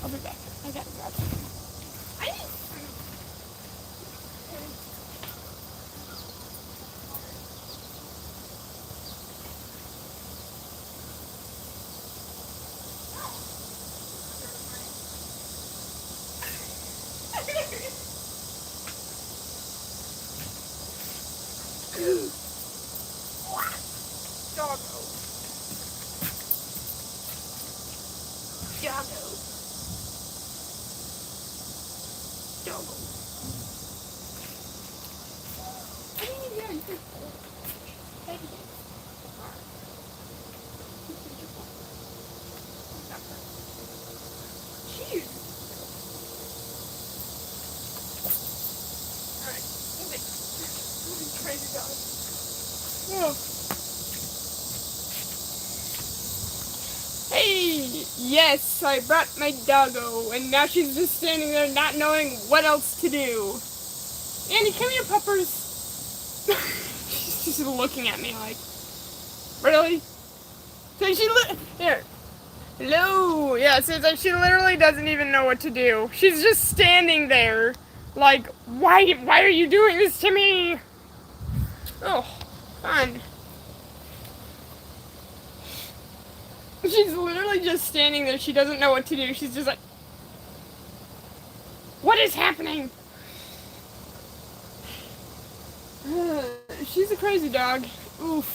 I'll be back. I gotta grab something. I need food. Doggo. Doggo. Doggo. I mean, yeah, you can take it. Cheers. Alright, move it. Crazy dog. Oh. Hey, yes, I brought my doggo, and now she's just standing there not knowing what else to do. Andy, come here, puppers. She's just looking at me like, really? So here. Hello. Yeah, so it's like she literally doesn't even know what to do. She's just standing there, like, why are you doing this to me? Oh, fun. She's literally just standing there. She doesn't know what to do. She's just like, what is happening? She's a crazy dog. Oof.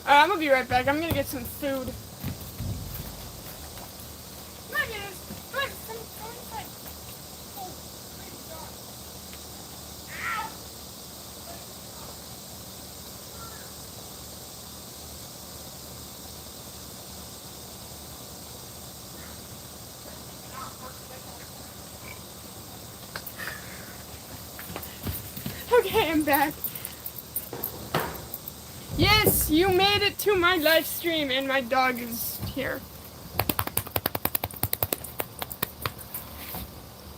I'm gonna be right back. I'm gonna get some food. Come on, guys. Come on, come inside. Oh, crazy dog. Ow! Okay, I'm back. Yes, you made it to my live stream and my dog is here.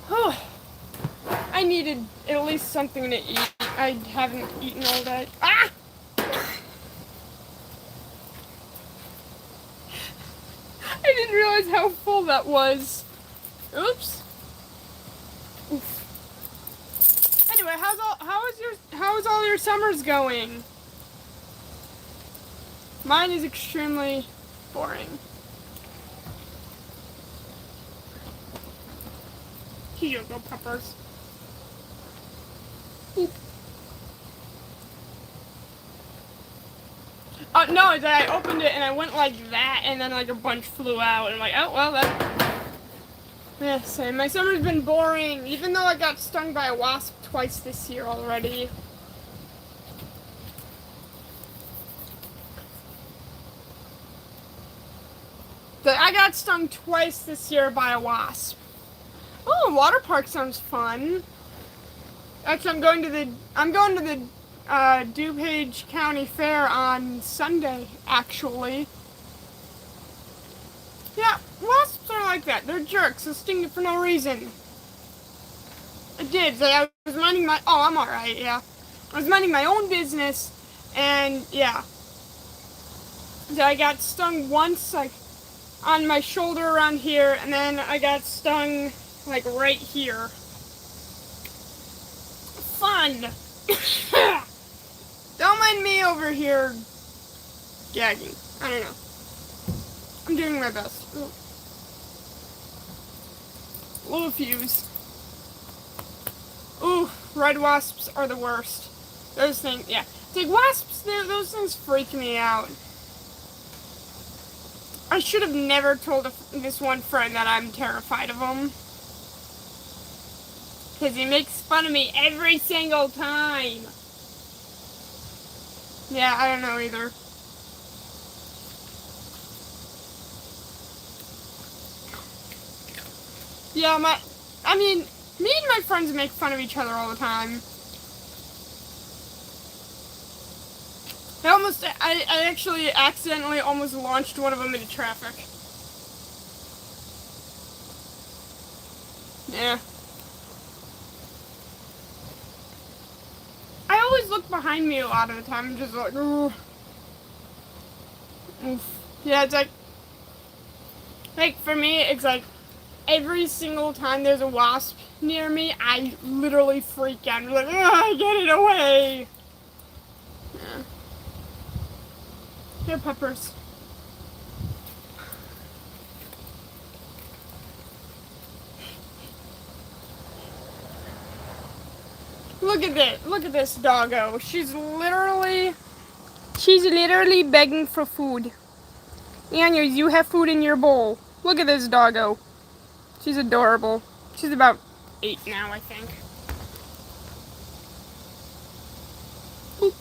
Oh, I needed at least something to eat. I haven't eaten all day. Ah! I didn't realize how full that was. Oops. Oof. Anyway, how is all your summers going? Mine is extremely boring. Here you go, puppers. Oop. Oh no, I opened it and I went like that, and then like a bunch flew out, and I'm like, oh well, that. Yeah, same. My summer's been boring, even though I got stung by a wasp twice this year already. I got stung twice this year by a wasp. Oh, water park sounds fun. Actually, I'm going to the DuPage County Fair on Sunday, actually. Yeah, wasps are like that. They're jerks. They sting you for no reason. I did. I was minding my... Oh, I'm alright, yeah. I was minding my own business, and yeah. So I got stung once, like, on my shoulder around here, and then I got stung, like, right here. Fun! Don't mind me over here gagging. I don't know. I'm doing my best. Ooh. Little fuse. Ooh, red wasps are the worst. Those things, yeah. It's like wasps, those things freak me out. I should have never told this one friend that I'm terrified of them. Because he makes fun of me every single time. Yeah, I don't know either. Yeah, me and my friends make fun of each other all the time. I actually accidentally almost launched one of them into traffic. Yeah. I always look behind me a lot of the time, just like, ooh. Oof. Yeah, it's like for me, it's like, every single time there's a wasp near me, I literally freak out. I'm like, ah, get it away! Yeah. Here, Peppers. Look at this. Look at this doggo. She's literally begging for food. Anya, you have food in your bowl. Look at this doggo. She's adorable. She's about 8 now, I think. Oop.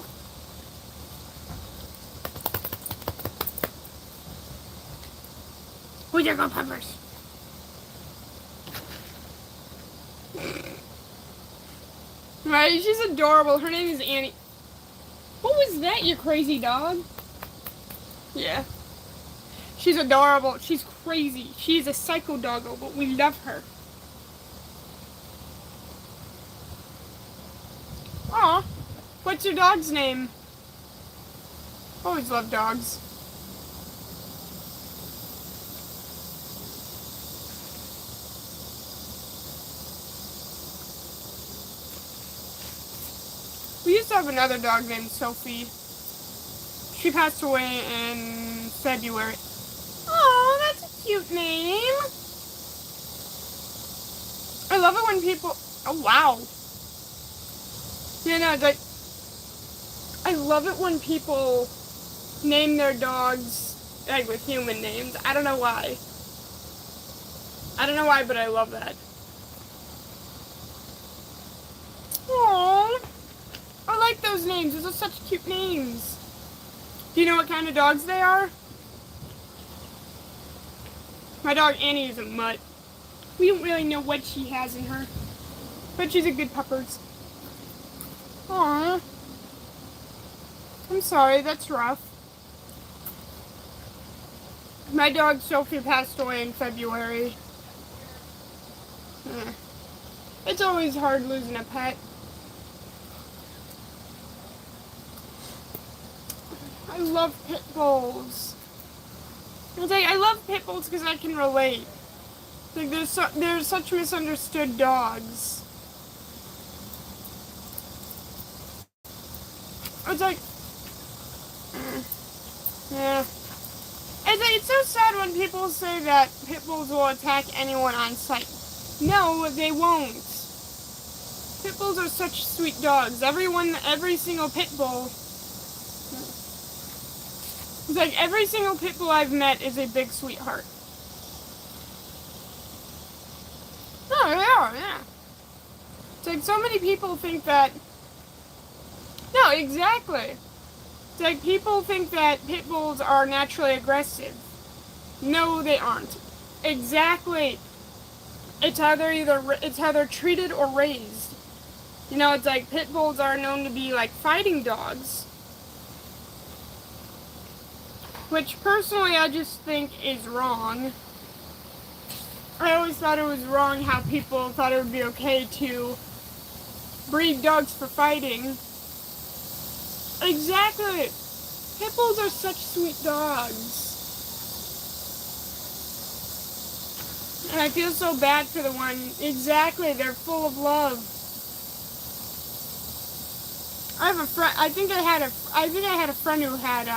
Oh, there go Peppers. Right, she's adorable. Her name is Annie. What was that, you crazy dog? Yeah. She's adorable. She's crazy. She's a psycho doggo, but we love her. Aw. What's your dog's name? Always love dogs. We used to have another dog named Sophie. She passed away in February. Oh, that's a cute name. I love it when people... Oh, wow. Yeah, no, like... I love it when people name their dogs, like, with human names. I don't know why. I don't know why, but I love that. Aww. I like those names. Those are such cute names. Do you know what kind of dogs they are? My dog Annie is a mutt. We don't really know what she has in her. But she's a good puppers. Aww. I'm sorry, that's rough. My dog Sophie passed away in February. It's always hard losing a pet. I love pit bulls. It's like, I love pit bulls because I can relate. Like, there's such misunderstood dogs. It's like, yeah. It's so sad when people say that pit bulls will attack anyone on sight. No, they won't. Pit bulls are such sweet dogs. Every single pit bull. It's like every single pit bull I've met is a big sweetheart. No, they are, yeah. It's like so many people think that... No, exactly. It's like people think that pit bulls are naturally aggressive. No, they aren't. Exactly. It's how they're treated or raised. You know, it's like pit bulls are known to be like fighting dogs. Which personally I just think is wrong. I always thought it was wrong how people thought it would be okay to breed dogs for fighting. Exactly. Pit bulls are such sweet dogs. And I feel so bad for the one. Exactly, they're full of love. I have a friend. I think I had a friend who had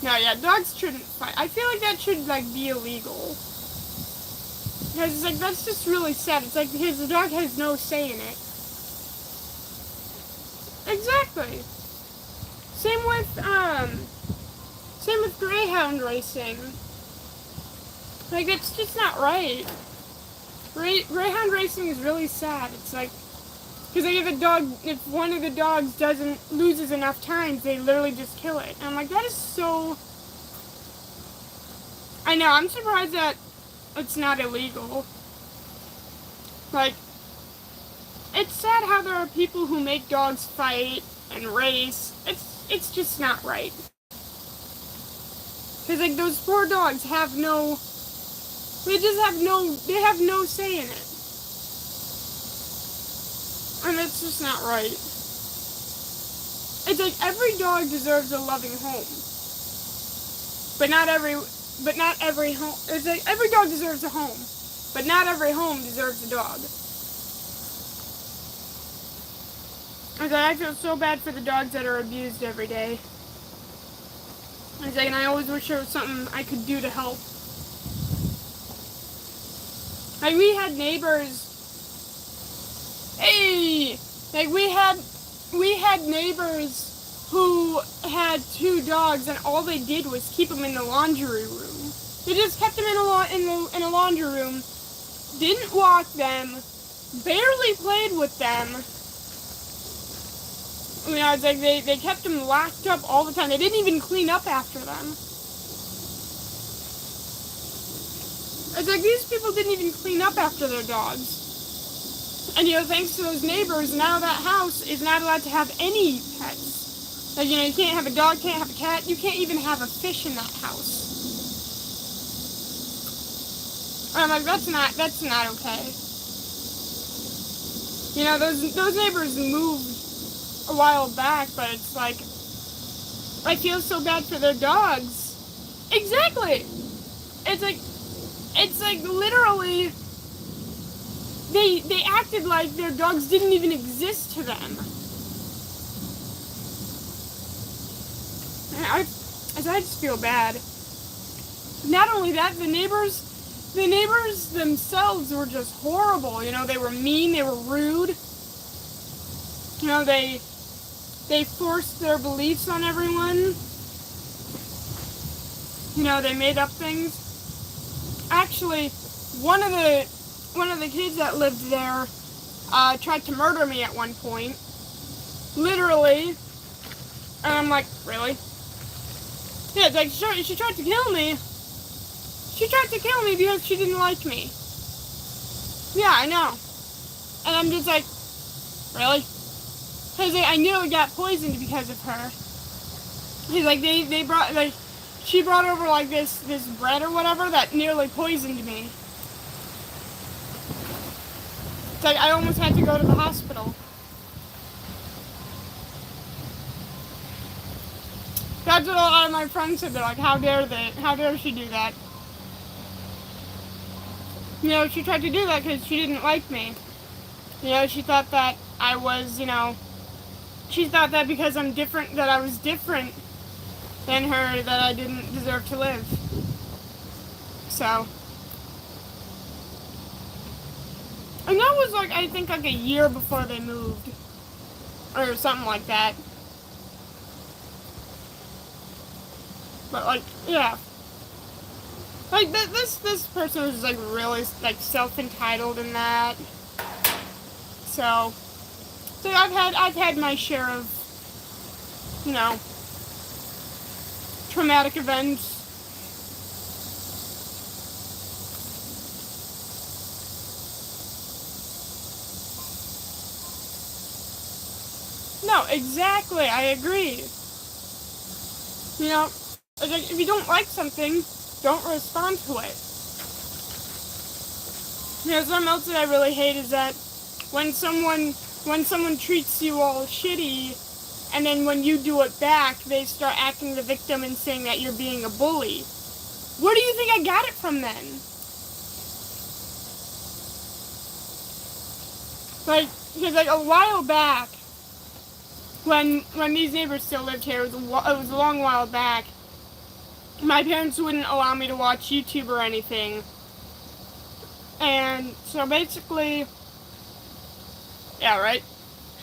No, yeah, dogs shouldn't fight. I feel like that should like be illegal. Because it's like that's just really sad. It's like the dog has no say in it. Exactly. Same with greyhound racing. Like, it's just not right. Greyhound racing is really sad. It's like, because if one of the dogs loses enough times, they literally just kill it. And I'm like, that is so... I know, I'm surprised that it's not illegal. Like, it's sad how there are people who make dogs fight and race. It's just not right. Because, like, those poor dogs have no... They have no say in it. And it's just not right. It's like every dog deserves a loving home. But not every home, it's like every dog deserves a home. But not every home deserves a dog. I feel so bad for the dogs that are abused every day. And I always wish there was something I could do to help. Like, we had neighbors. Hey! Like, we had neighbors who had 2 dogs, and all they did was keep them in the laundry room. They just kept them in a laundry room, didn't walk them, barely played with them. You know, it's like they kept them locked up all the time. They didn't even clean up after them. It's like these people didn't even clean up after their dogs. And, you know, thanks to those neighbors, now that house is not allowed to have any pets. Like, you know, you can't have a dog, can't have a cat, you can't even have a fish in that house. And I'm like, that's not okay. You know, those neighbors moved a while back, but it's like, I feel so bad for their dogs. Exactly! It's like literally, they acted like their dogs didn't even exist to them. I just feel bad. Not only that, the neighbors themselves were just horrible. You know, they were mean, they were rude. You know, they forced their beliefs on everyone. You know, they made up things. Actually, one of the kids that lived there tried to murder me at one point. Literally. And I'm like, really? Yeah, it's like, she tried to kill me. She tried to kill me because she didn't like me. Yeah, I know. And I'm just like, really? Because I nearly got poisoned because of her. He's like, they brought, like, she brought over, like, this bread or whatever that nearly poisoned me. It's like, I almost had to go to the hospital. That's what a lot of my friends said. They're like, how dare she do that? You know, she tried to do that because she didn't like me. You know, she thought that I was, you know, she thought that because I'm different, that I was different than her, that I didn't deserve to live. So. And that was like, I think like a year before they moved. Or something like that. But like, yeah. Like, this person was like really like self-entitled in that. So I've had my share of, you know, traumatic events. No, exactly, I agree. You know, like, if you don't like something, don't respond to it. You know, something else that I really hate is that when someone treats you all shitty, and then when you do it back, they start acting the victim and saying that you're being a bully. Where do you think I got it from then? Like, because like a while back, when these neighbors still lived here, it was a long while back, my parents wouldn't allow me to watch YouTube or anything. And so basically, yeah, right?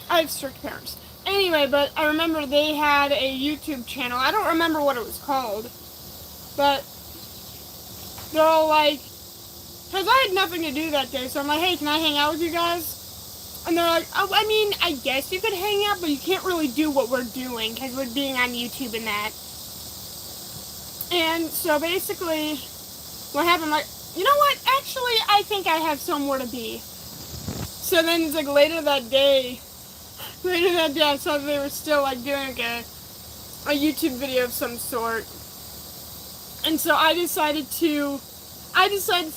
I have strict parents. Anyway, but I remember they had a YouTube channel. I don't remember what it was called. But they're all like, because I had nothing to do that day, so I'm like, hey, can I hang out with you guys? And they're like, oh, I mean, I guess you could hang out, but you can't really do what we're doing, because we're being on YouTube and that. And so basically, what happened, like, you know what, actually, I think I have somewhere to be. So then it's like later that day, I saw they were still like doing like a YouTube video of some sort. And so I decided to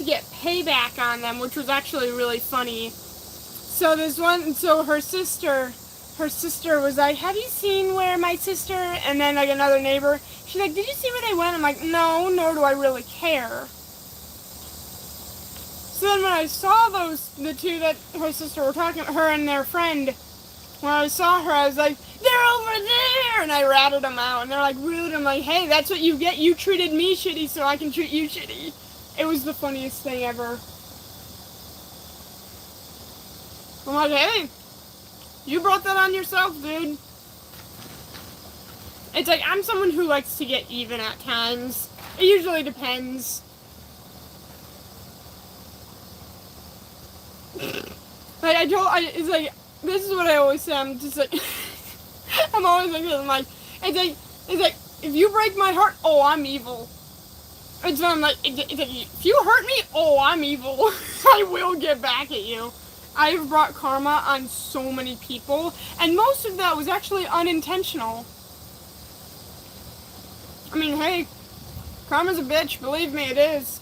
get payback on them, which was actually really funny. So her sister was like, have you seen where my sister, and then like another neighbor, she's like, did you see where they went? I'm like, no, nor do I really care. So then when I saw the two that her sister were talking, her and their friend, when I saw her, I was like, they're over there! And I ratted them out, and they're like rude. I'm like, hey, that's what you get. You treated me shitty, so I can treat you shitty. It was the funniest thing ever. I'm like, hey, you brought that on yourself, dude. It's like, I'm someone who likes to get even at times. It usually depends. Like, it's like, this is what I always say, I'm just like, I'm always like this, I'm like, it's like, if you break my heart, oh, I'm evil. It's when I'm like, it's like, if you hurt me, oh, I'm evil. I will get back at you. I've brought karma on so many people, and most of that was actually unintentional. I mean, hey, karma's a bitch, believe me, it is.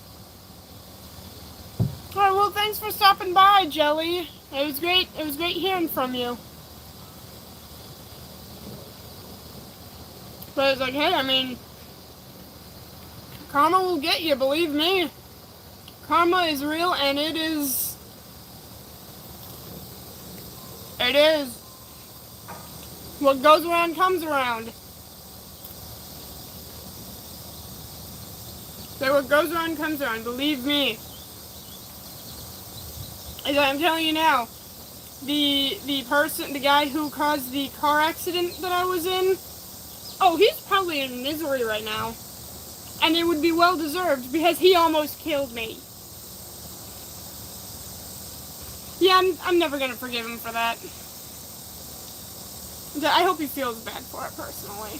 Alright, well, thanks for stopping by, Jelly. It was great hearing from you. But it's like, hey, I mean, karma will get you, believe me. Karma is real, and it is. What goes around comes around. So what goes around comes around, believe me. As I'm telling you now, the guy who caused the car accident that I was in, oh, he's probably in misery right now. And it would be well deserved, because he almost killed me. Yeah, I'm never gonna forgive him for that. I hope he feels bad for it, personally.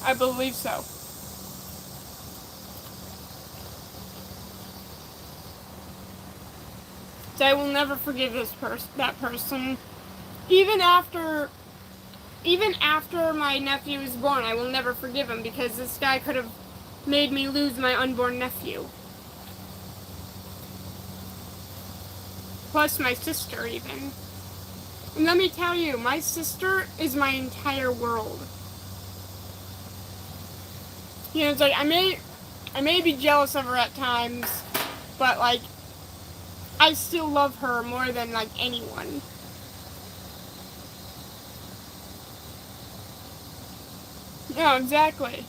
I believe so. So I will never forgive that person. Even after my nephew was born, I will never forgive him, because this guy could have made me lose my unborn nephew. Plus my sister, even. And let me tell you, my sister is my entire world. You know, it's like, I may be jealous of her at times, but, like, I still love her more than, like, anyone. No, exactly.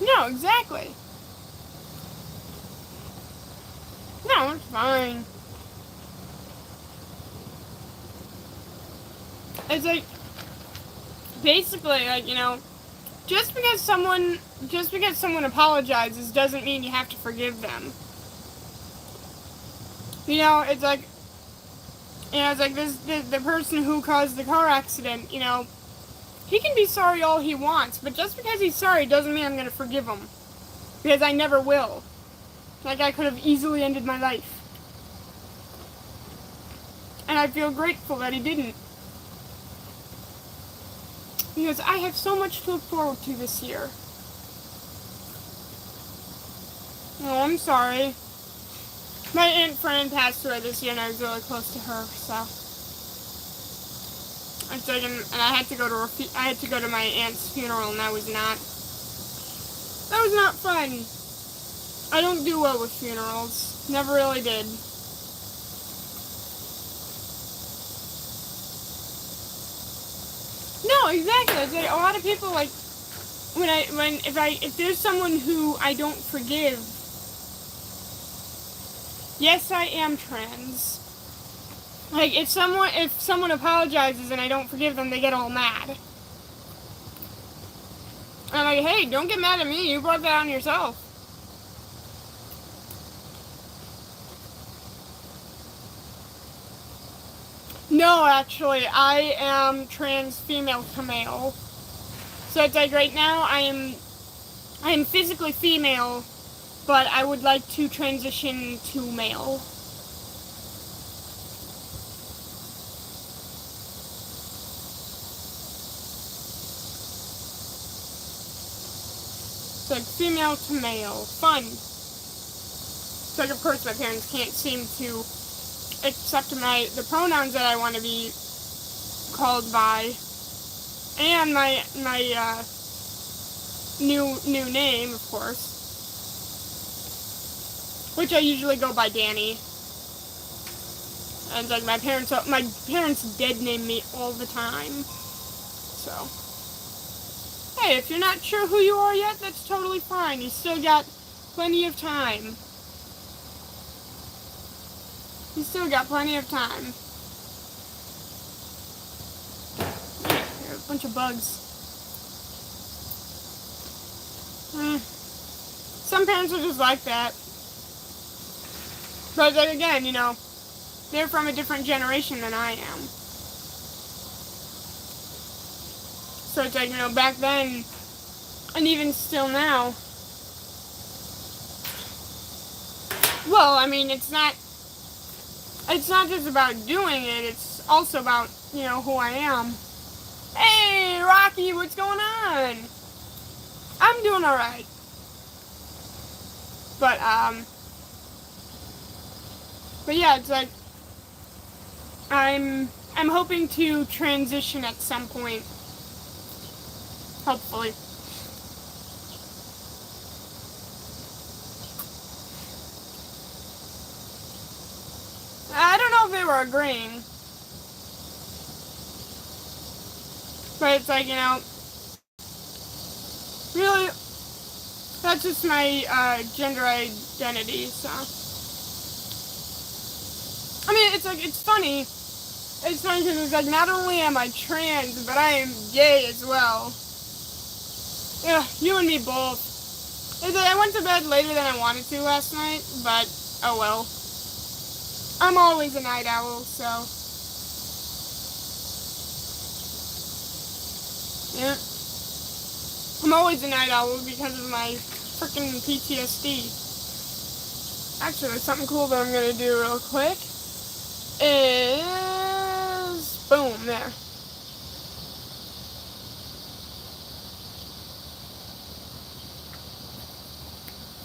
No, exactly. No, it's fine. It's like, basically, like, you know, just because someone apologizes doesn't mean you have to forgive them. You know, it's like, the person who caused the car accident, you know, he can be sorry all he wants, but just because he's sorry doesn't mean I'm gonna forgive him. Because I never will. That guy could have easily ended my life. And I feel grateful that he didn't. Because I have so much to look forward to this year. Oh, I'm sorry. My Aunt Fran passed away this year, and I was really close to her, so. And I had to go to my aunt's funeral, and that was not fun. I don't do well with funerals. Never really did. No, exactly. It's like a lot of people, like, if there's someone who I don't forgive, yes, I am trans. Like, if someone apologizes and I don't forgive them, they get all mad. I'm like, hey, don't get mad at me. You brought that on yourself. No, actually, I am trans female to male. So it's like right now I am physically female, but I would like to transition to male. It's like female to male. Fun. It's like, of course, my parents can't seem to accept the pronouns that I want to be called by, and my new name, of course, which I usually go by Danny. And like my parents did name me all the time. So, hey, if you're not sure who you are yet, that's totally fine. You still got plenty of time. You still got plenty of time. There are a bunch of bugs. Some parents are just like that. But then again, they're from a different generation than I am. So it's like, back then, and even still now. Well, I mean, it's not just about doing it, it's also about, who I am. Hey, Rocky, what's going on? I'm doing alright. But yeah, it's like, I'm hoping to transition at some point. Hopefully. I don't know if they were agreeing. But it's like, really, that's just my gender identity, so. I mean, it's like, it's funny. It's funny because it's like, not only am I trans, but I am gay as well. Yeah, you and me both. It's like, I went to bed later than I wanted to last night, but oh well. I'm always a night owl, so. Yeah. I'm always a night owl because of my freaking PTSD. Actually, there's something cool that I'm gonna do real quick. Is boom, there.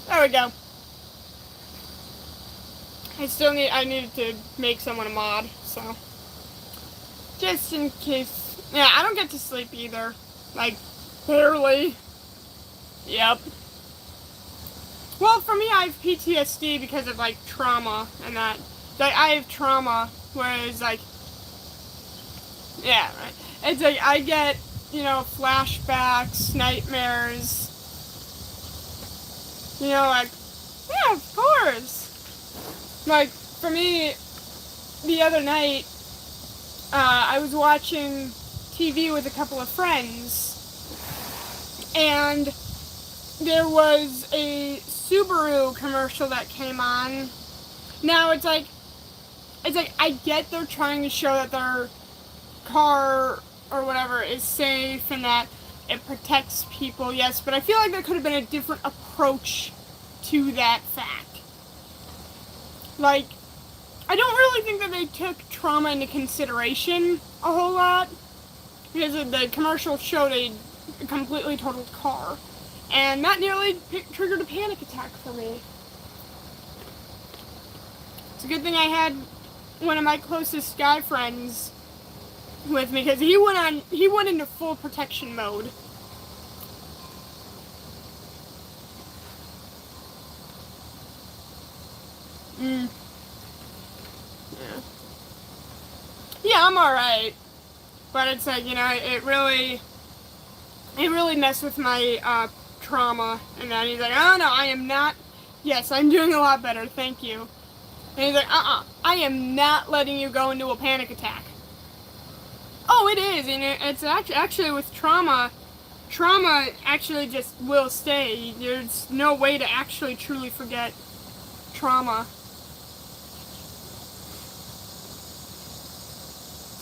There we go. I needed to make someone a mod, so. Just in case. Yeah, I don't get to sleep either. Like, barely. Yep. Well, for me, I have PTSD because of, like, trauma and that. Like, I have trauma, whereas, like, yeah, right. It's like, I get, flashbacks, nightmares. Like, yeah, of course. Like, for me, the other night, I was watching TV with a couple of friends, and there was a Subaru commercial that came on. Now, it's like, I get they're trying to show that their car or whatever is safe and that it protects people, yes, but I feel like there could have been a different approach to that fact. Like, I don't really think that they took trauma into consideration a whole lot, because the commercial showed a completely totaled car, and that nearly triggered a panic attack for me. It's a good thing I had one of my closest guy friends with me, because he went into full protection mode. Yeah, I'm alright. But it's like, it really messed with my trauma. And then he's like, oh no, I am not. Yes, I'm doing a lot better, thank you. And he's like, I am not letting you go into a panic attack. Oh, it is, and it's actually with trauma actually just will stay. There's no way to actually truly forget trauma.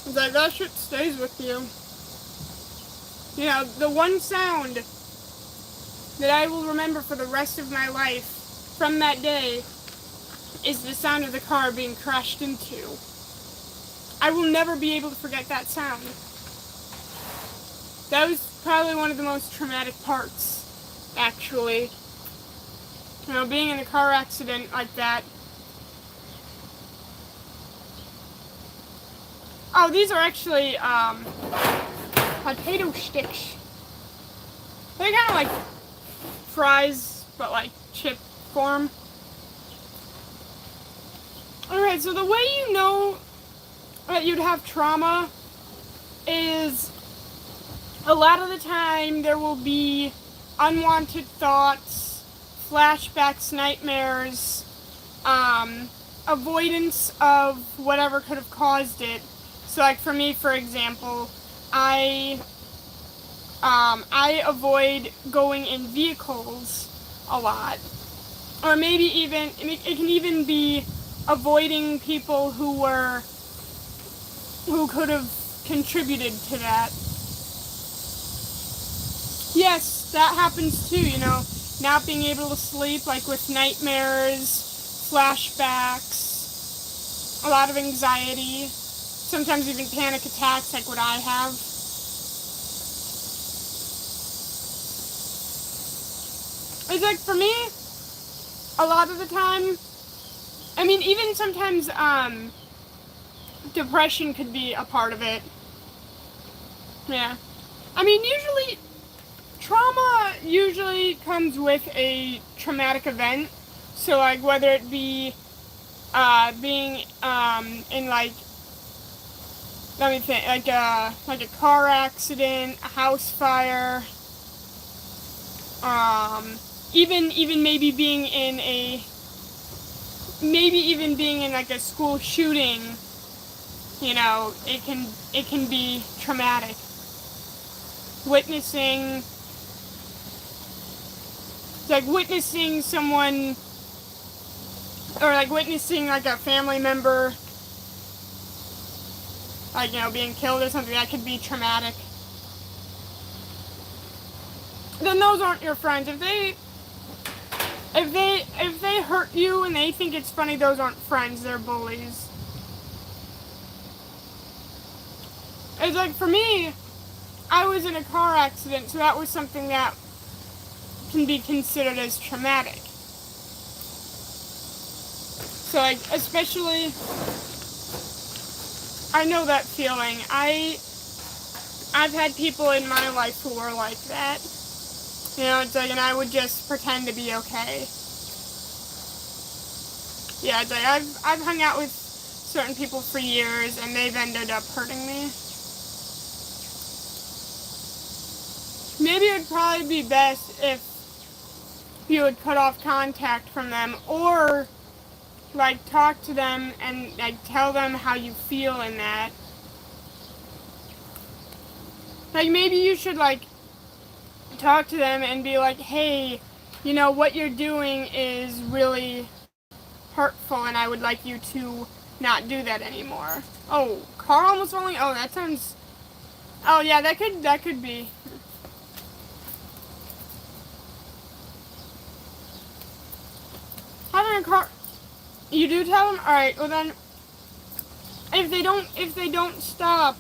It's like, that shit stays with you. The one sound that I will remember for the rest of my life from that day is the sound of the car being crashed into. I will never be able to forget that sound. That was probably one of the most traumatic parts, actually. Being in a car accident like that. Oh, these are actually, potato sticks. They're kind of like fries, but like chip form. Alright, so the way you know that you'd have trauma is a lot of the time there will be unwanted thoughts, flashbacks, nightmares, avoidance of whatever could have caused it. So like for me, for example, I avoid going in vehicles a lot. Or maybe even, it can even be avoiding people who could have contributed to that. Yes, that happens too, you know, not being able to sleep, like with nightmares, flashbacks, a lot of anxiety, sometimes even panic attacks like what I have. It's like, for me, a lot of the time, I mean, even sometimes, depression could be a part of it. Yeah. I mean, trauma usually comes with a traumatic event. So, like, whether it be, being, in, like, let me think, like a car accident, a house fire, even maybe being in like a school shooting, you know, it can be traumatic. Witnessing someone, or like witnessing like a family member, like, you know, being killed or something, that could be traumatic. Then those aren't your friends. If they hurt you and they think it's funny, those aren't friends, they're bullies. It's like, for me, I was in a car accident, so that was something that can be considered as traumatic. So, like, especially, I know that feeling. I've had people in my life who were like that. You know, it's like, and I would just pretend to be okay. Yeah, it's like, I've hung out with certain people for years, and they've ended up hurting me. Maybe it would probably be best if you would cut off contact from them, or, like, talk to them and, like, tell them how you feel in that. Like, maybe you should, like, talk to them and be like, hey, you know, what you're doing is really hurtful, and I would like you to not do that anymore. Oh, car almost falling? Oh, that sounds... Oh, yeah, that could be. Having a car... You do tell them? Alright, well then, if they don't stop,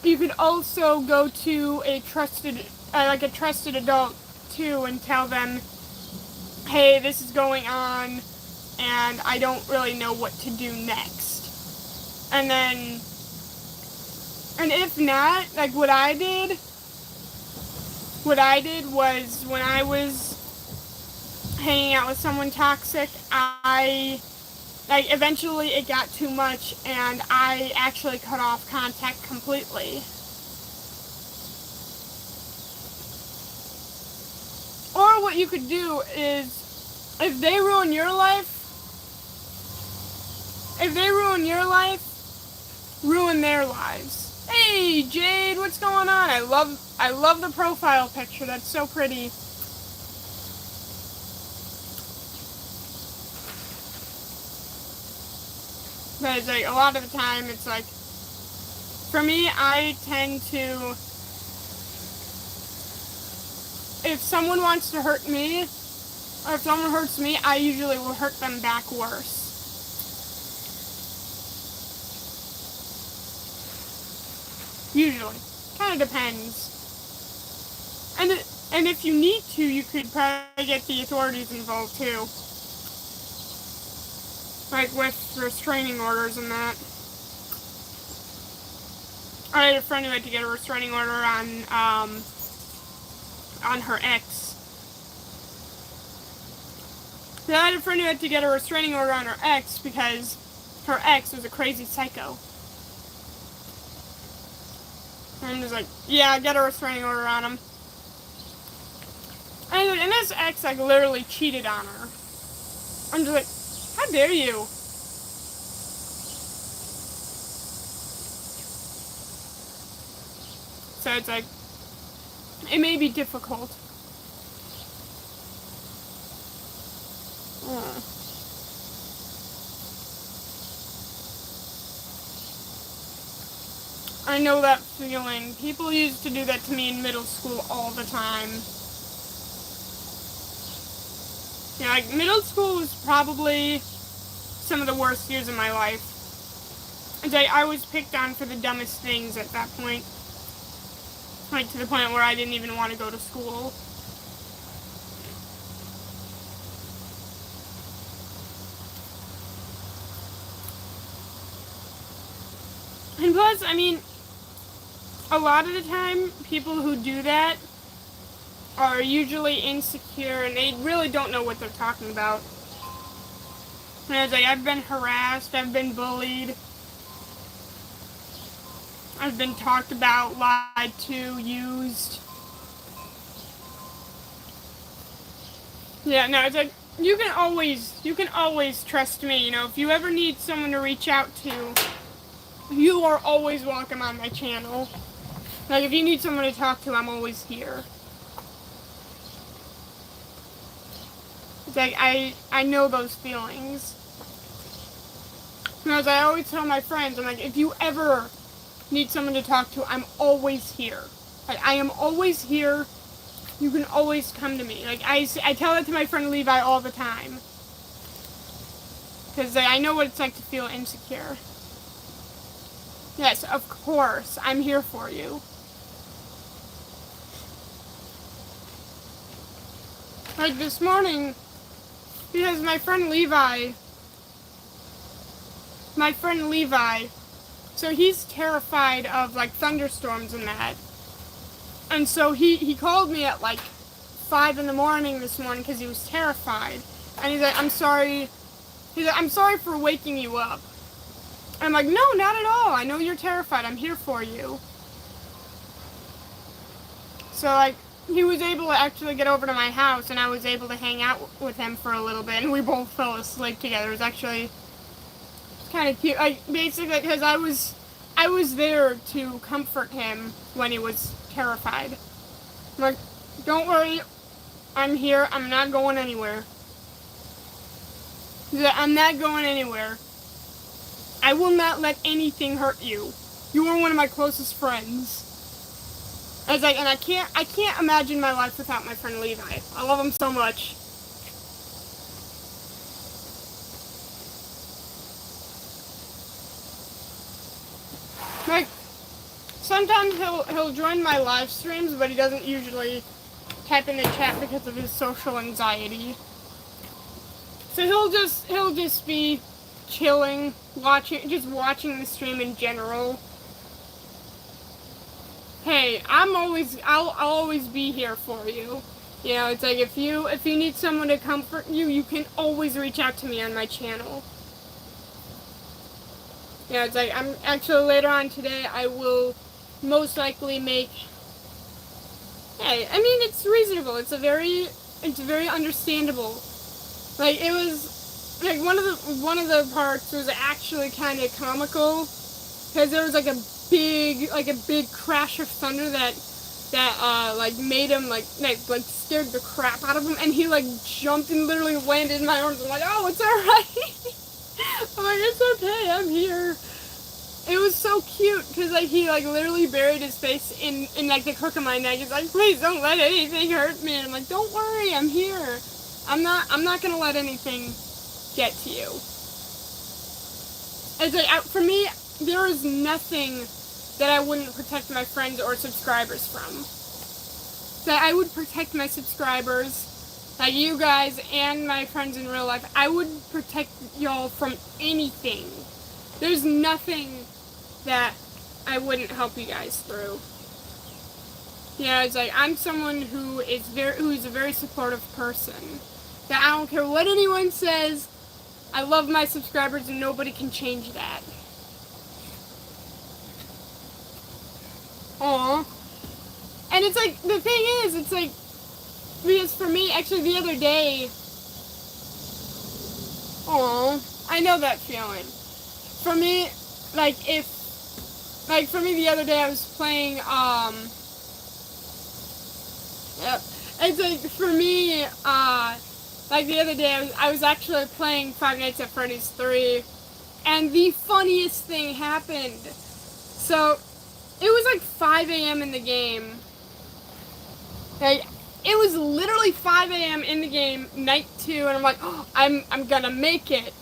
you could also go to a trusted adult too, and tell them, hey, this is going on, and I don't really know what to do next. And if not, like, what I did was, when I was hanging out with someone toxic, eventually it got too much, and I actually cut off contact completely. Or what you could do is, if they ruin your life, ruin their lives. Hey, Jade, what's going on? I love the profile picture. That's so pretty. But it's like, a lot of the time, it's like, for me, I tend to, if someone wants to hurt me, or if someone hurts me, I usually will hurt them back worse. Usually. Kind of depends. And if you need to, you could probably get the authorities involved too. Like with restraining orders and that. I had a friend who had to get a restraining order on her ex. So I had a friend who had to get a restraining order on her ex because her ex was a crazy psycho. And I'm just like, yeah, get a restraining order on him. And this ex, like, literally cheated on her. I'm just like, how dare you? So it's like, it may be difficult. I know that feeling. People used to do that to me in middle school all the time. Yeah, like, middle school was probably some of the worst years of my life. I was picked on for the dumbest things at that point. Like, to the point where I didn't even want to go to school. And plus, I mean, a lot of the time, people who do that are usually insecure and they really don't know what they're talking about. And it's like, I've been harassed, I've been bullied, I've been talked about, lied to, used. Yeah, no, it's like, you can always trust me, you know, if you ever need someone to reach out to, you are always welcome on my channel. Like, if you need someone to talk to, I'm always here. It's like, I know those feelings. And as I always tell my friends, I'm like, if you ever need someone to talk to, I'm always here. Like, I am always here. You can always come to me. Like, I tell that to my friend Levi all the time. Because I know what it's like to feel insecure. Yes, of course, I'm here for you. Like, this morning, because my friend Levi, so he's terrified of, like, thunderstorms and that. And so he called me at, like, 5 in the morning this morning because he was terrified. And he's like, I'm sorry. He's like, I'm sorry for waking you up. And I'm like, no, not at all. I know you're terrified. I'm here for you. So, like, he was able to actually get over to my house, and I was able to hang out with him for a little bit, and we both fell asleep together. It was actually kind of cute. Like, basically, because I was there to comfort him when he was terrified. I'm like, don't worry, I'm here. I'm not going anywhere. I'm not going anywhere. I will not let anything hurt you. You are one of my closest friends. I was like, and I can't imagine my life without my friend Levi. I love him so much. Like, sometimes he'll join my live streams, but he doesn't usually type in the chat because of his social anxiety. So he'll just be chilling, watching the stream in general. Hey, I'll always be here for you. You know, it's like, if you need someone to comfort you, you can always reach out to me on my channel. Yeah, it's like, I'm actually later on today, I will most likely make, hey, I mean, it's reasonable. It's very understandable. Like, it was, like, one of the parts was actually kind of comical, because there was like a big crash of thunder that like made him like scared the crap out of him, and he like jumped and literally landed in my arms. I'm like, oh, it's alright. I'm like, it's okay, I'm here. It was so cute because like he like literally buried his face in like the crook of my neck. He's like, please don't let anything hurt me. And I'm like, don't worry, I'm here. I'm not gonna let anything get to you. It's like, for me, there is nothing that I wouldn't protect my friends or subscribers from. That I would protect my subscribers, like you guys and my friends in real life. I would protect y'all from anything. There's nothing that I wouldn't help you guys through. Yeah, it's like, I'm someone who is a very supportive person. That I don't care what anyone says, I love my subscribers and nobody can change that. Aww. And it's like, the thing is, it's like, because for me, actually the other day, I know that feeling. For me, for me the other day I was playing, it's like, for me, like the other day I was actually playing Five Nights at Freddy's 3, and the funniest thing happened. So, it was like 5 a.m. in the game. Like, it was literally 5 a.m. in the game, night 2, and I'm like, oh, I'm gonna make it.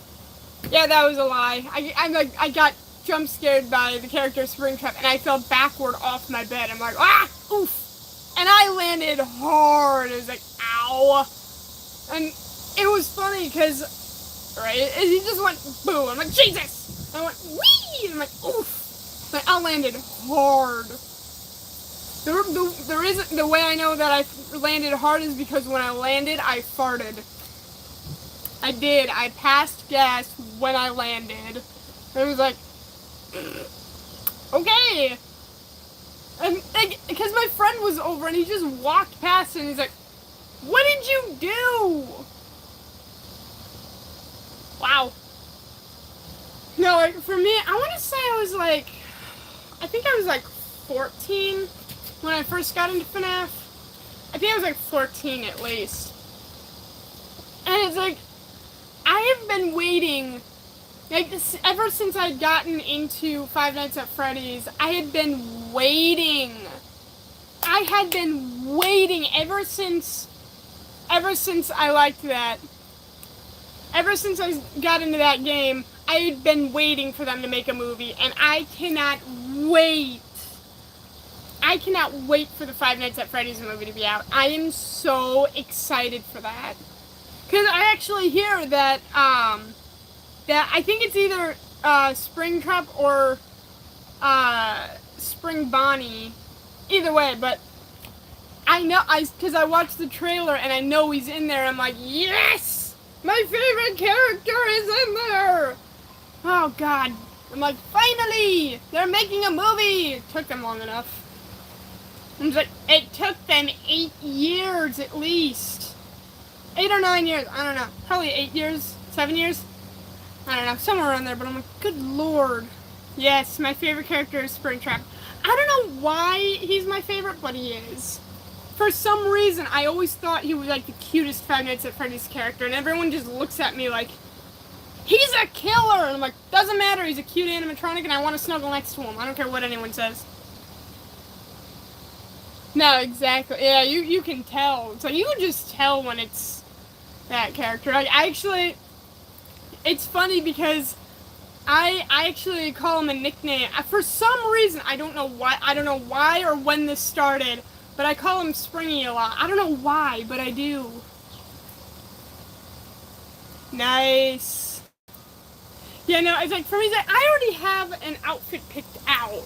Yeah, that was a lie. I got jump scared by the character Springtrap, and I fell backward off my bed. I'm like, ah, oof. And I landed hard. It was like, ow. And it was funny because, right, he just went boom. I'm like, Jesus. And I went, wee. And I'm like, oof. Like, I landed hard. The way I know that I landed hard is because when I landed, I farted. I did. I passed gas when I landed. And it was like, okay. And because my friend was over and he just walked past and he's like, what did you do? Wow. No, like, for me, I want to say I think I was like 14 when I first got into FNAF. I think I was like 14 at least. And it's like, I have been waiting, like, ever since I'd gotten into Five Nights at Freddy's, I had been waiting. I had been waiting ever since I liked that. Ever since I got into that game, I had been waiting for them to make a movie, and I cannot wait. I cannot wait for the Five Nights at Freddy's movie to be out. I am so excited for that. Because I actually hear that, that I think it's either Springtrap or Spring Bonnie. Either way, but I know, because I watched the trailer and I know he's in there. I'm like, yes! My favorite character is in there! Oh, God. I'm like, finally! They're making a movie! It took them long enough. I'm like, it took them 8 years at least. 8 or 9 years. I don't know. Probably 8 years. 7 years. I don't know. Somewhere around there. But I'm like, good lord. Yes, my favorite character is Springtrap. I don't know why he's my favorite, but he is. For some reason, I always thought he was like the cutest Five Nights at Freddy's character. And everyone just looks at me like, he's a killer! And I'm like, doesn't matter. He's a cute animatronic and I want to snuggle next to him. I don't care what anyone says. No, exactly. Yeah, you can tell. So you can just tell when it's that character. Like, actually, it's funny because I actually call him a nickname. For some reason, I don't know why or when this started, but I call him Springy a lot. I don't know why, but I do. Nice. Yeah, no, it's like, for me, it's like, I already have an outfit picked out.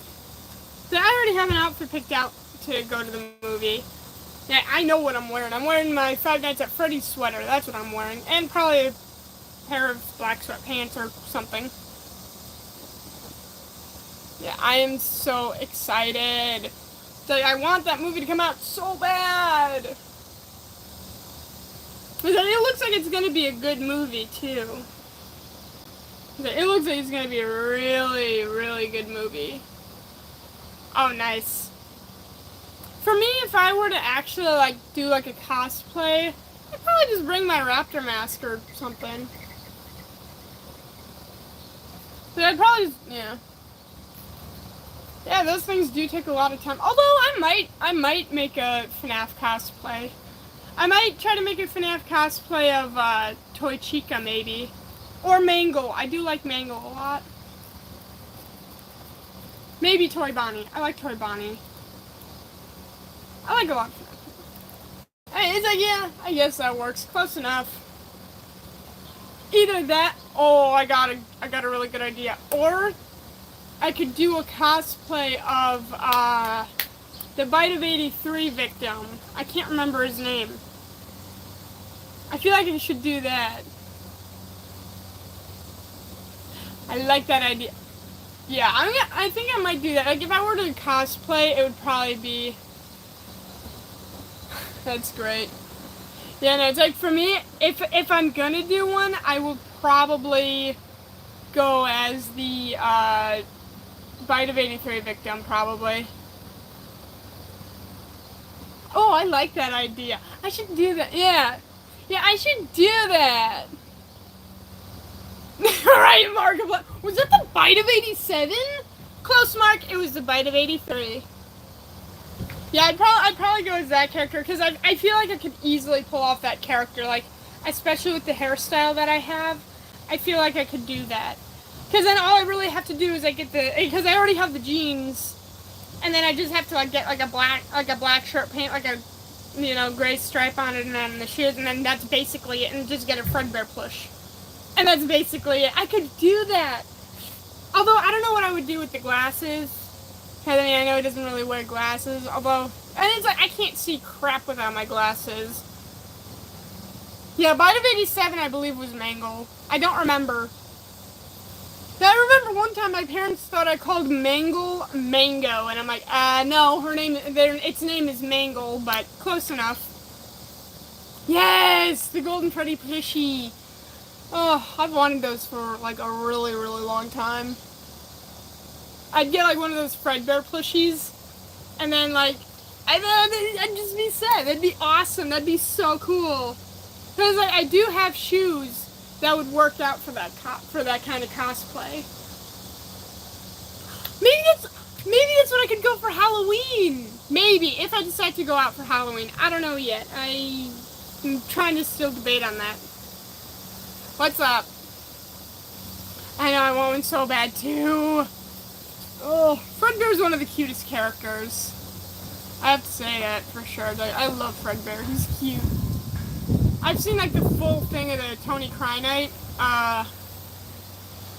So I already have an outfit picked out to go to the movie. Yeah, I know what I'm wearing. I'm wearing my Five Nights at Freddy's sweater. That's what I'm wearing. And probably a pair of black sweatpants or something. Yeah, I am so excited. So I want that movie to come out so bad. Because it looks like it's going to be a good movie, too. It looks like it's going to be a really, really good movie. Oh, nice. For me, if I were to actually, like, do, like, a cosplay, I'd probably just bring my raptor mask or something. But I'd probably just, yeah. Yeah, those things do take a lot of time. Although, I might make a FNAF cosplay. I might try to make a FNAF cosplay of, Toy Chica, maybe. Or Mangle. I do like Mangle a lot. Maybe Toy Bonnie. I like Toy Bonnie. I like a lot of FNAF. Hey, it's like, yeah, I guess that works. Close enough. Either that, oh, I got a really good idea. Or I could do a cosplay of the Bite of 83 victim. I can't remember his name. I feel like I should do that. I like that idea. Yeah, I think I might do that. Like, if I were to cosplay, it would probably be... That's great. Yeah, no, it's like, for me, if I'm gonna do one, I will probably go as the, Bite of 83 victim, probably. Oh, I like that idea. I should do that, yeah. Yeah, I should do that. Alright, Markiplier. Was that the Bite of 87? Close, Mark. It was the Bite of 83. Yeah, I'd probably go as that character, because I feel like I could easily pull off that character, like, especially with the hairstyle that I have. I feel like I could do that. Because then all I really have to do is because I already have the jeans, and then I just have to, like, get, like a black shirt, paint, like a, you know, gray stripe on it, and then the shoes, and then that's basically it, and just get a Fredbear plush. And that's basically it. I could do that. Although, I don't know what I would do with the glasses. Because, I mean, I know he doesn't really wear glasses. Although, and it's like, I can't see crap without my glasses. Yeah, Bite of 87, I believe, was Mangle. I don't remember. But I remember one time my parents thought I called Mangle Mango. And I'm like, no, its name is Mangle, but close enough. Yes! The Golden Freddy plushie. Oh, I've wanted those for, like, a really, really long time. I'd get, like, one of those Fredbear plushies, and then, like, I'd just be set. That'd be awesome. That'd be so cool. Because, like, I do have shoes that would work out for that kind of cosplay. Maybe that's what I could go for Halloween. Maybe, if I decide to go out for Halloween. I don't know yet. I'm trying to still debate on that. What's up? I know, I want one so bad, too. Oh, Fredbear's one of the cutest characters. I have to say that, for sure. I love Fredbear. He's cute. I've seen, like, the full thing of the Tony Krynite,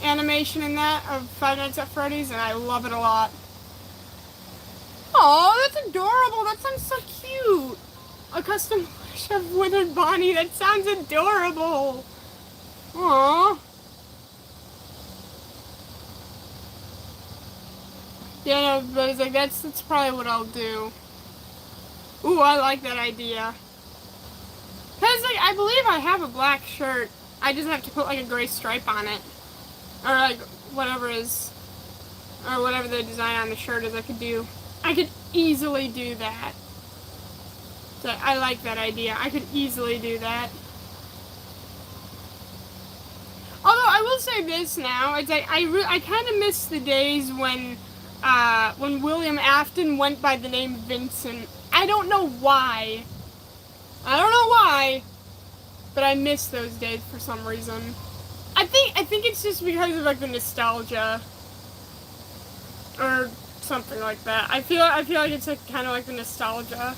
animation in that, of Five Nights at Freddy's, and I love it a lot. Oh, that's adorable. That sounds so cute. A custom plush of Withered Bonnie. That sounds adorable. Aww. Yeah, no, but it's like, that's probably what I'll do. Ooh, I like that idea. Because, like, I believe I have a black shirt. I just have to put, like, a gray stripe on it. Or, like, whatever the design on the shirt is, I could easily do that. So, I like that idea. I could easily do that. Although, I will say this now, it's like, I kind of miss the days when William Afton went by the name Vincent. I don't know why. But I miss those days for some reason. I think it's just because of, like, the nostalgia. Or something like that. I feel like it's, like, kind of like the nostalgia.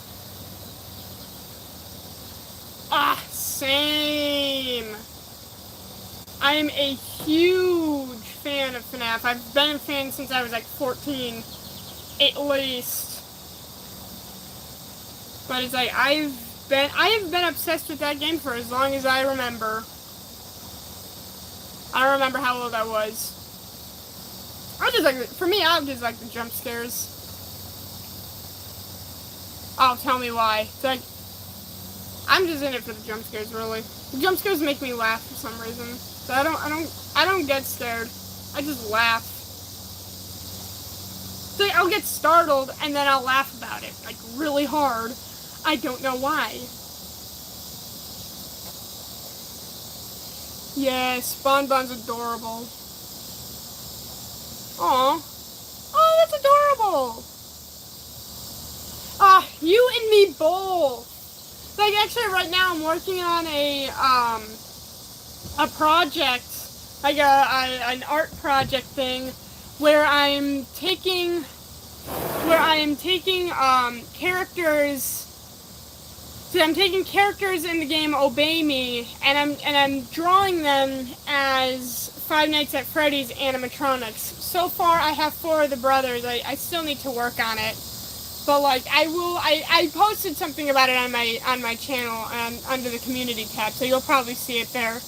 Ah, same. I am a huge fan of FNAF. I've been a fan since I was like 14, at least. But it's like I have been obsessed with that game for as long as I remember. I don't remember how old I was. For me, I just like the jump scares. Oh, tell me why. It's like, I'm just in it for the jump scares, really. The jump scares make me laugh for some reason. So I don't get scared. I just laugh. So I'll get startled and then I'll laugh about it, like, really hard. I don't know why. Yes, Bonbon's adorable. Aw. Oh, that's adorable. Ah, you and me both. Like, actually, right now I'm working on a project, like an art project thing, where I am taking characters. So I'm taking characters in the game Obey Me, and I'm drawing them as Five Nights at Freddy's animatronics. so far I have 4 of the brothers. I still need to work on it. But like I posted something about it on my channel under the community tab, so you'll probably see it there.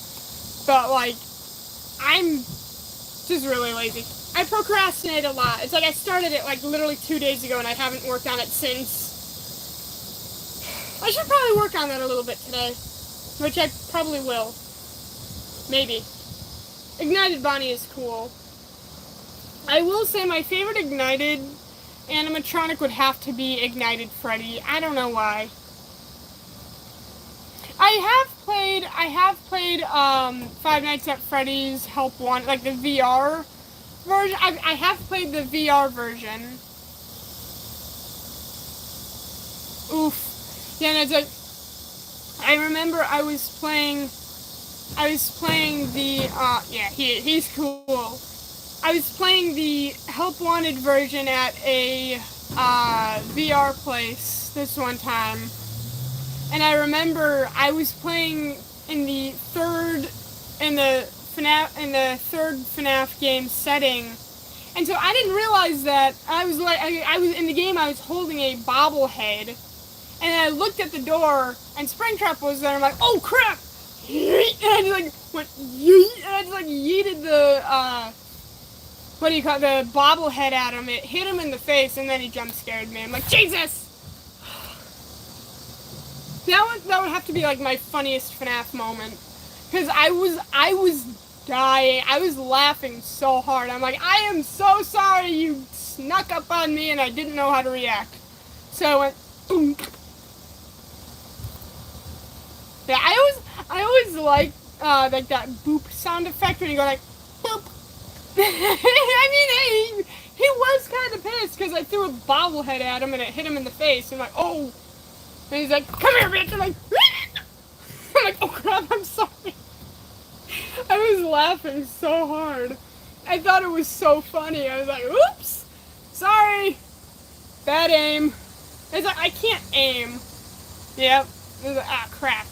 But like I'm just really lazy. I procrastinate a lot. It's like I started it like literally 2 days ago and I haven't worked on it since. I should probably work on that a little bit today, which I probably will. Maybe. Ignited Bonnie is cool. I will say my favorite Ignited animatronic would have to be Ignited Freddy. I don't know why. I have played Five Nights at Freddy's Help Wanted, like the VR version. I have played the VR version. Oof. Yeah, and it's like, I remember I was playing the, yeah, he's cool. I was playing the Help Wanted version at a VR place this one time, and I remember I was playing in the third FNAF game setting, and so I didn't realize that I was in the game. I was holding a bobblehead, and I looked at the door, and Springtrap was there. I'm like, oh crap! And I just like went yeet, and I just like yeeted the the bobblehead at him. It hit him in the face, and then he jump scared me. I'm like, Jesus! That would have to be like my funniest FNAF moment, because I was dying. I was laughing so hard. I'm like, I am so sorry you snuck up on me, and I didn't know how to react. So I went, boom. Yeah, I always like that boop sound effect when you go like, boop. I mean, he was kind of pissed because I threw a bobblehead at him and it hit him in the face. I'm like, oh. And he's like, come here, bitch. I'm like, I'm like, oh crap, I'm sorry. I was laughing so hard. I thought it was so funny. I was like, oops, sorry. Bad aim. It's like, I can't aim. Yep. It was like, ah, crap.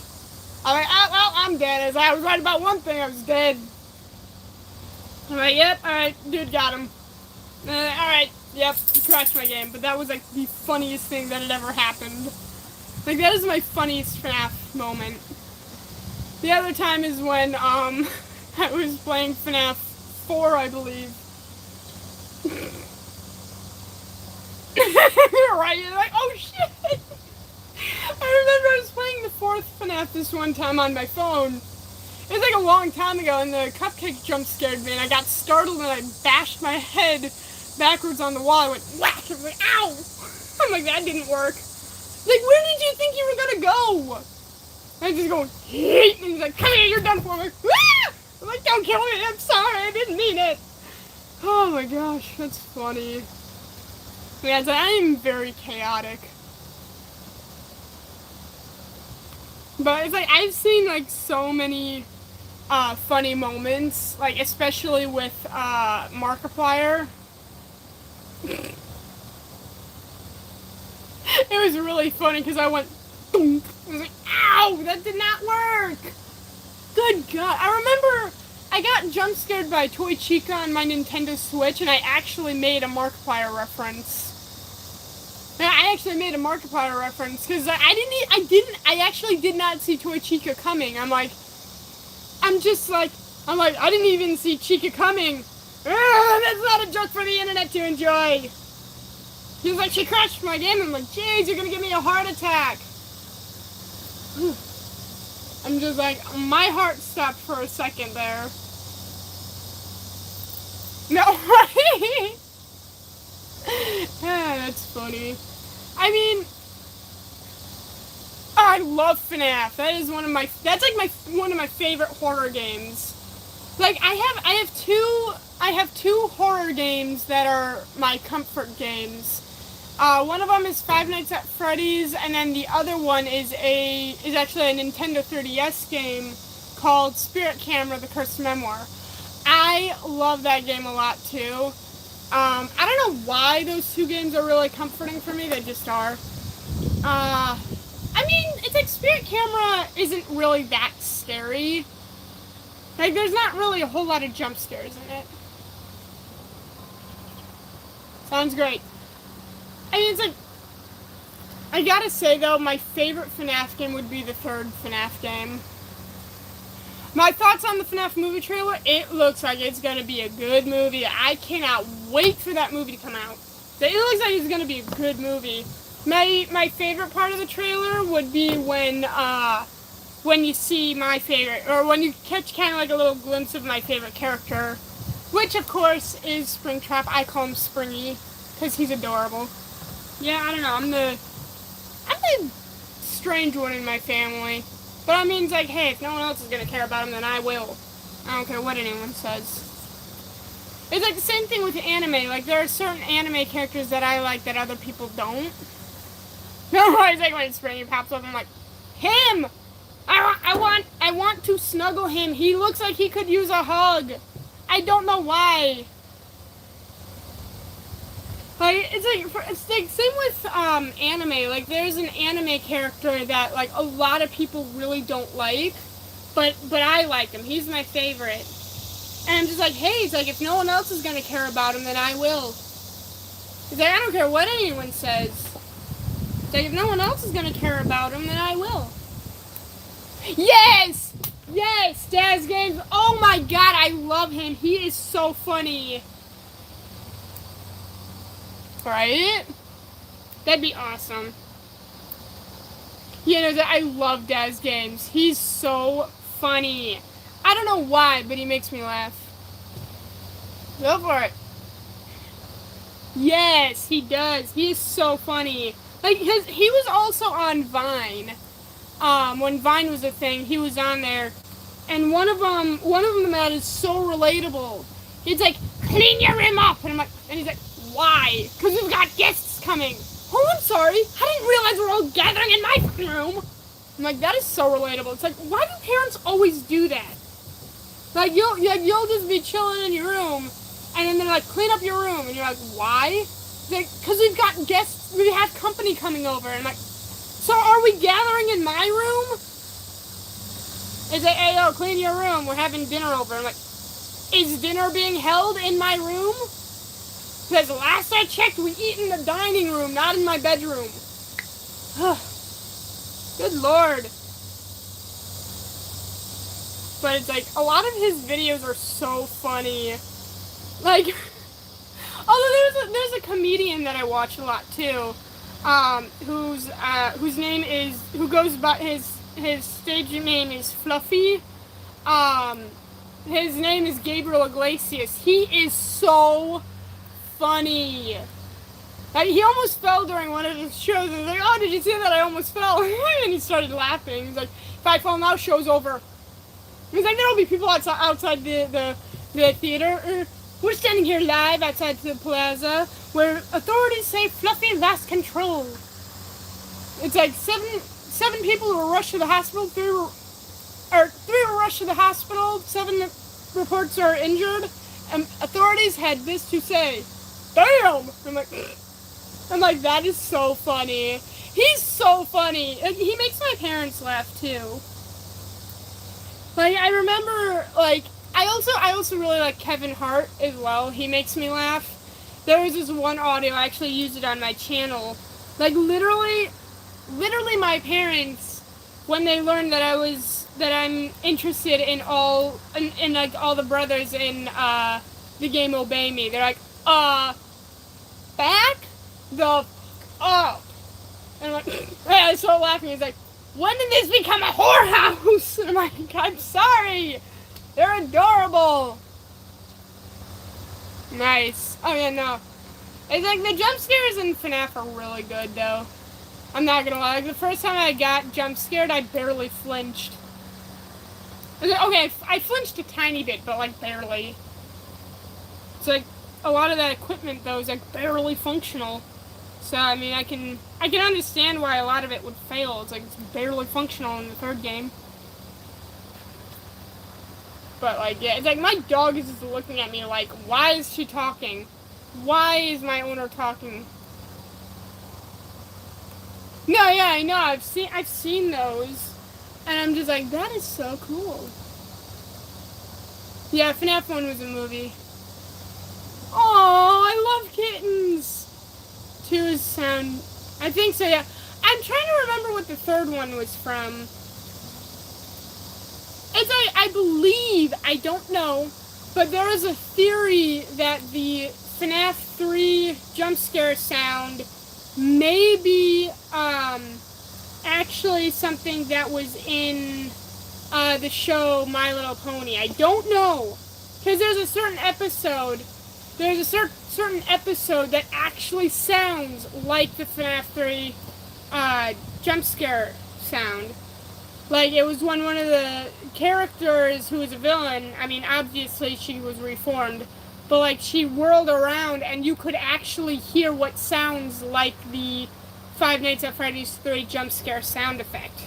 I'm like, oh, well, I'm dead. I was right about one thing, I was dead. I'm like, yep, alright, dude got him. Alright, yep, crashed my game. But that was like the funniest thing that had ever happened. Like, that is my funniest FNAF moment. The other time is when, I was playing FNAF 4, I believe. Right, you're like, oh shit! I remember I was playing the 4th FNAF this one time on my phone. It was like a long time ago, and the cupcake jump scared me, and I got startled, and I bashed my head backwards on the wall. I went whack! I was like, ow! I'm like, that didn't work. Like, where did you think you were gonna go? I just go, and he's like, come here, you're done for. I'm like, ah! I'm like, don't kill me, I'm sorry, I didn't mean it. Oh my gosh, that's funny. Yeah, so I am very chaotic. But it's like, I've seen like so many funny moments, like especially with Markiplier. It was really funny because I went, thunk. I was like, ow, that did not work. Good God. I remember I got jump scared by Toy Chica on my Nintendo Switch, and I actually made a Markiplier reference. Yeah, I actually made a Markiplier reference because I actually did not see Toy Chica coming. I didn't even see Chica coming. That's not a joke for the internet to enjoy. He was like, she crashed my game. I'm like, jeez, you're gonna give me a heart attack. I'm just like, my heart stopped for a second there. No, right? Yeah, that's funny. I mean, I love FNAF. That is one of my favorite horror games. Like, I have two horror games that are my comfort games. One of them is Five Nights at Freddy's, and then the other one is actually a Nintendo 3DS game called Spirit Camera: The Cursed Memoir. I love that game a lot too. I don't know why those two games are really comforting for me. They just are. I mean, it's like Spirit Camera isn't really that scary. Like, there's not really a whole lot of jump scares in it. Sounds great. I mean, it's like, I gotta say though, my favorite FNAF game would be the third FNAF game. My thoughts on the FNAF movie trailer, it looks like it's gonna be a good movie. I cannot wait for that movie to come out. It looks like it's gonna be a good movie. My favorite part of the trailer would be when you see my favorite, or when you catch kind of like a little glimpse of my favorite character, which of course is Springtrap. I call him Springy, because he's adorable. Yeah, I don't know, I'm the strange one in my family. But I mean, it's like, hey, if no one else is going to care about him, then I will. I don't care what anyone says. It's like the same thing with anime. Like, there are certain anime characters that I like that other people don't. No, it's like when Springy pops up, I'm like, him! I want to snuggle him. He looks like he could use a hug. I don't know why. Like, it's like same with anime. Like, there's an anime character that like a lot of people really don't like, but I like him. He's my favorite. And I'm just like, hey, it's like if no one else is gonna care about him, then I will. It's like I don't care what anyone says. It's like if no one else is gonna care about him, then I will. Yes! Yes! Daz Games. Oh my god, I love him. He is so funny. Right? That'd be awesome. You know, I love Daz Games. He's so funny. I don't know why, but he makes me laugh. Go for it. Yes, he does. He is so funny. Like, he was also on Vine. When Vine was a thing, he was on there. And one of them that is so relatable. He's like, clean your room up. And I'm like, and he's like, why? Because we've got guests coming. Oh, I'm sorry. I didn't realize we're all gathering in my fucking room. I'm like, that is so relatable. It's like, why do parents always do that? Like, you'll just be chilling in your room, and then they're like, clean up your room. And you're like, why? Like, because we've got guests, we have company coming over. And I'm like, so are we gathering in my room? It's like, hey, yo, clean your room. We're having dinner over. I'm like, is dinner being held in my room? Because last I checked, we eat in the dining room, not in my bedroom. Good Lord. But it's like, a lot of his videos are so funny. Like, although there's a comedian that I watch a lot too, whose name is, who goes by, his stage name is Fluffy. His name is Gabriel Iglesias. He is so funny. Like, he almost fell during one of his shows. I was like, oh, did you see that? I almost fell. And he started laughing. He's like, if I fall now, show's over. He's like, there'll be people outside the theater. We're standing here live outside the plaza where authorities say Fluffy lost control. It's like seven people were rushed to the hospital. Three were rushed to the hospital. 7 reports are injured. And authorities had this to say. Damn! I'm like, that is so funny. He's so funny. He makes my parents laugh too. Like, I remember, like, I also really like Kevin Hart as well. He makes me laugh. There was this one audio, I actually used it on my channel. Like, literally my parents, when they learned that I'm interested in like all the brothers in the game Obey Me, they're like, back the f*** up. And I'm like, hey, I started laughing. He's like, when did this become a whorehouse? And I'm like, I'm sorry. They're adorable. Nice. Oh yeah, no. It's like the jump scares in FNAF are really good though. I'm not gonna lie. Like, the first time I got jump scared, I barely flinched. Okay, I flinched a tiny bit, but like barely. It's like a lot of that equipment though is like barely functional. So I mean, I can understand why a lot of it would fail. It's like it's barely functional in the third game. But like, yeah, it's like my dog is just looking at me like, why is she talking? Why is my owner talking? No, yeah, I know. I've seen those, and I'm just like, that is so cool. Yeah, FNAF 1 was a movie. Aww, I love kittens. 2 is sound. I think so, yeah. I'm trying to remember what the third one was from. It's I believe, I don't know, but there is a theory that the FNAF 3 jump scare sound may be actually something that was in the show My Little Pony. I don't know, because there's a certain episode that actually sounds like the FNAF 3 jump scare sound. Like, it was when one of the characters who was a villain, I mean, obviously she was reformed, but, like, she whirled around and you could actually hear what sounds like the Five Nights at Freddy's 3 jump scare sound effect.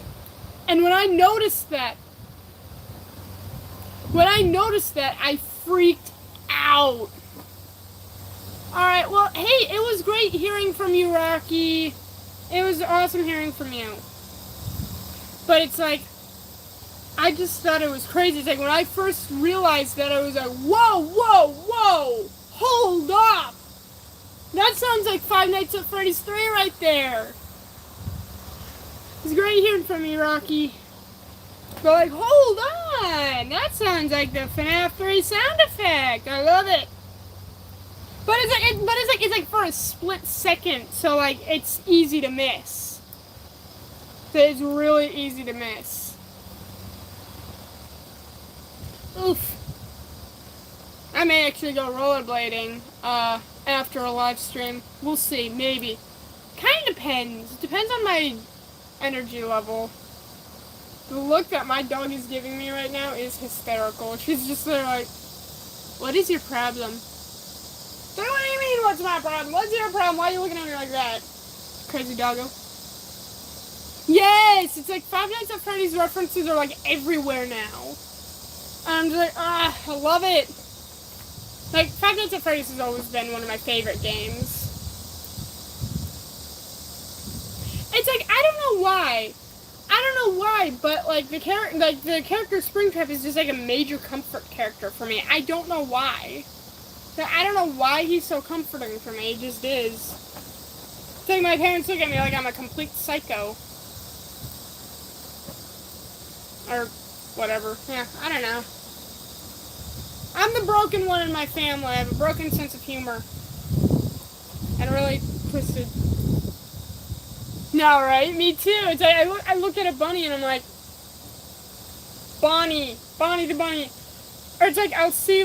And when I noticed that, I freaked out. Alright, well, hey, it was great hearing from you, Rocky. It was awesome hearing from you. But it's like, I just thought it was crazy. It's like, when I first realized that, I was like, whoa, hold up. That sounds like Five Nights at Freddy's 3 right there. It's great hearing from you, Rocky. But like, hold on. That sounds like the FNAF 3 sound effect. I love it. But it's like for a split second, so like it's easy to miss. So it's really easy to miss. Oof. I may actually go rollerblading after a live stream. We'll see, maybe. Kind of depends. It depends on my energy level. The look that my dog is giving me right now is hysterical. She's just there like, what is your problem? So what do you mean, what's my problem? What's your problem? Why are you looking at me like that? Crazy doggo. Yes! It's like Five Nights at Freddy's references are like everywhere now. I'm just like, I love it. Like, Five Nights at Freddy's has always been one of my favorite games. It's like, I don't know why, but like the character Springtrap is just like a major comfort character for me. I don't know why. I don't know why he's so comforting for me. It just is. It's like my parents look at me like I'm a complete psycho. Or whatever. Yeah, I don't know. I'm the broken one in my family. I have a broken sense of humor. And really twisted. No, right? Me too. It's like I look at a bunny and I'm like, Bonnie the bunny. Or it's like I'll see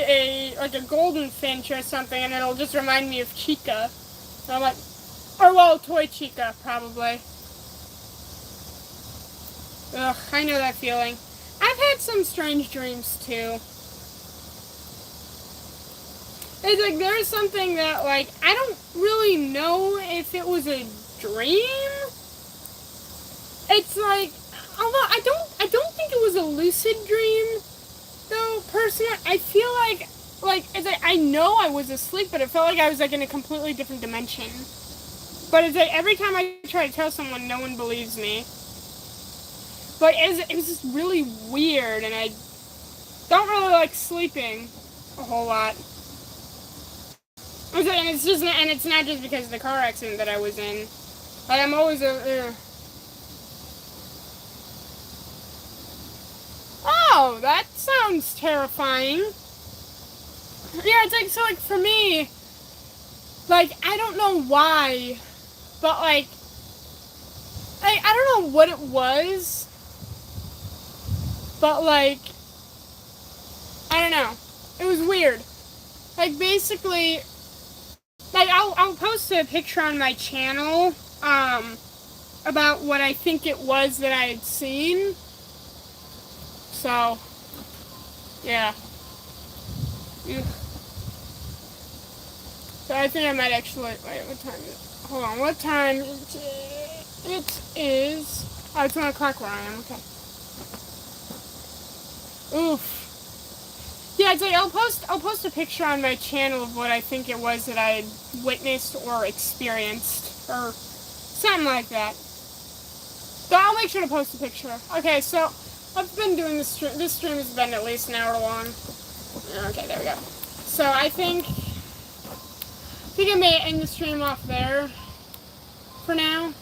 a golden finch or something, and it'll just remind me of Chica. And I'm like, or well, Toy Chica, probably. Ugh, I know that feeling. I've had some strange dreams, too. It's like, there's something that, like, I don't really know if it was a dream. It's like, although I don't think it was a lucid dream. Though, personally, I feel like, it's like, I know I was asleep, but it felt like I was, like, in a completely different dimension. But it's like, every time I try to tell someone, no one believes me. But it was just really weird, and I don't really like sleeping a whole lot. And it's not just because of the car accident that I was in. Like, I'm always Oh, that sounds terrifying. Yeah, it's like, so like for me, like, I don't know why, but like I don't know what it was, but like, I don't know. It was weird. Like, basically, like, I'll post a picture on my channel, about what I think it was that I had seen. So, yeah. So I think I might actually, wait, what time is it? Hold on, what time it is? Oh, it's 1 o'clock where I am, okay. Oof. Yeah, it's like, I'll post a picture on my channel of what I think it was that I had witnessed or experienced, or something like that. So I'll make sure to post a picture. Okay, so I've been doing this stream has been at least an hour long. Okay, there we go. So I think I may end the stream off there for now.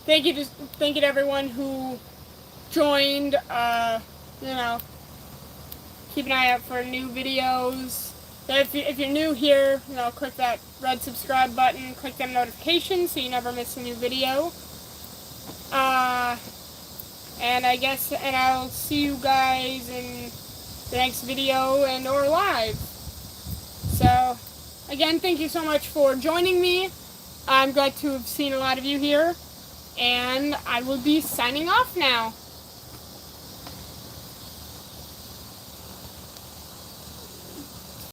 Thank you to everyone who joined. You know, keep an eye out for new videos. If you're new here, you know, click that red subscribe button, click them notifications so you never miss a new video. And I'll see you guys in the next video and or live. So, again, thank you so much for joining me. I'm glad to have seen a lot of you here, and I will be signing off now.